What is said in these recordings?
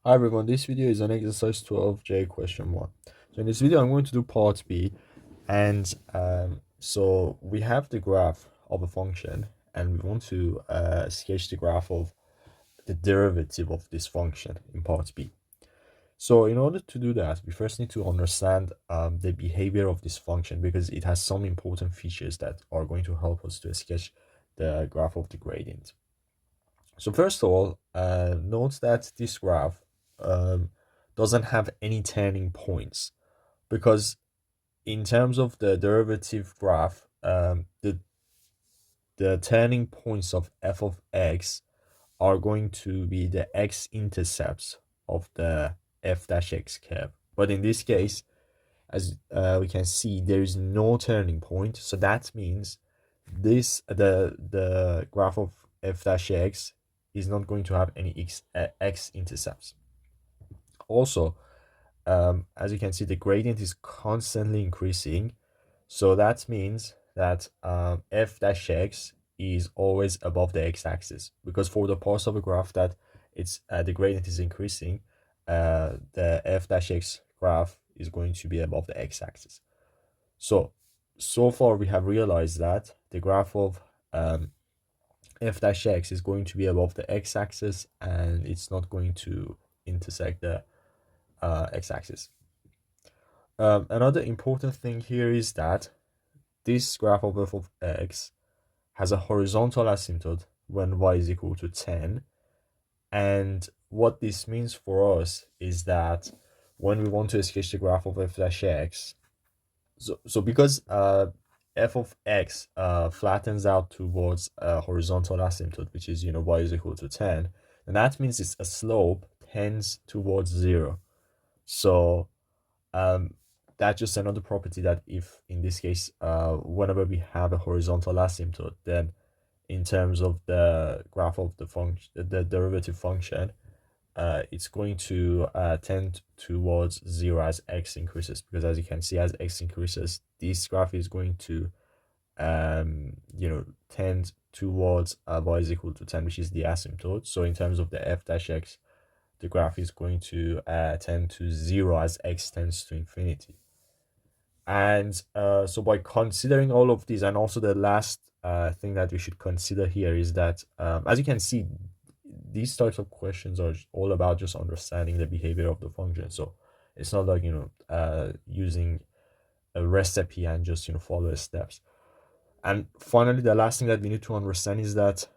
Hi everyone, this video is on exercise 12J question 1. So in this video I'm going to do part B, and so we have the graph of a function and we want to sketch the graph of the derivative of this function in part B. So in order to do that, we first need to understand the behavior of this function, because it has some important features that are going to help us to sketch the graph of the gradient. So first of all, note that this graph um, doesn't have any turning points, because in terms of the derivative graph, the turning points of f of x are going to be the x-intercepts of the f dash x curve. But in this case, as we can see, there is no turning point. So that means the graph of f dash x is not going to have any x-intercepts. Also, as you can see, the gradient is constantly increasing. So that means that f dash x is always above the x-axis, because for the parts of a graph that it's the gradient is increasing, the f dash x graph is going to be above the x-axis. So far we have realized that the graph of f dash x is going to be above the x-axis, and it's not going to intersect the x-axis. Another important thing here is that this graph of f of x has a horizontal asymptote when y is equal to 10. And what this means for us is that when we want to sketch the graph of f dash x, so because f of x flattens out towards a horizontal asymptote, which is, y is equal to 10, and that means it's a slope tends towards 0. So that's just another property, that if in this case whenever we have a horizontal asymptote, then in terms of the graph of the function, the derivative function, it's going to tend towards 0 as x increases, because as you can see, as x increases, this graph is going to tend towards y is equal to 10, which is the asymptote. So in terms of the f dash x, the graph is going to tend to 0 as x tends to infinity. And so by considering all of these, and also the last thing that we should consider here is that, as you can see, these types of questions are all about just understanding the behavior of the function. So it's not like, using a recipe and just, follow the steps. And finally, the last thing that we need to understand is that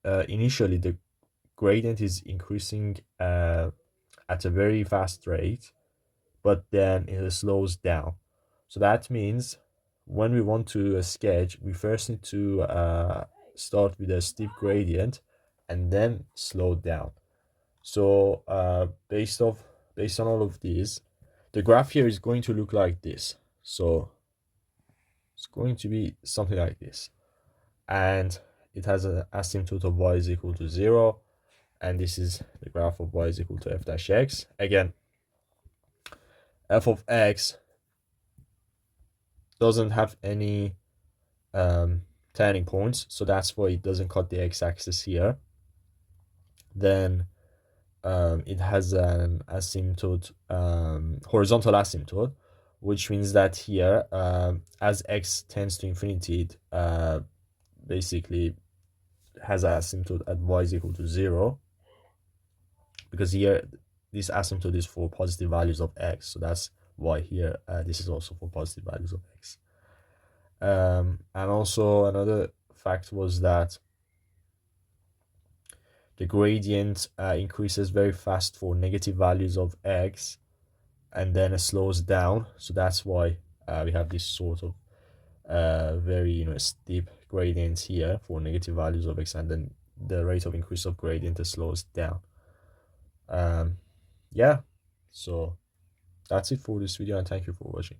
initially the gradient is increasing at a very fast rate, but then it slows down. So that means when we want to sketch, we first need to start with a steep gradient and then slow down. So based on all of these, the graph here is going to look like this. So it's going to be something like this, and it has an asymptote of y is equal to 0, and this is the graph of y is equal to f dash x. Again, f of x doesn't have any turning points, so that's why it doesn't cut the x-axis here. Then it has an asymptote, horizontal asymptote, which means that here, as x tends to infinity, it basically has an asymptote at y is equal to 0, because here this asymptote is for positive values of x, so that's why here this is also for positive values of x. And also another fact was that the gradient increases very fast for negative values of x, and then it slows down. So that's why we have this sort of very steep gradient here for negative values of x, and then the rate of increase of gradient slows down. Yeah, so that's it for this video, and thank you for watching.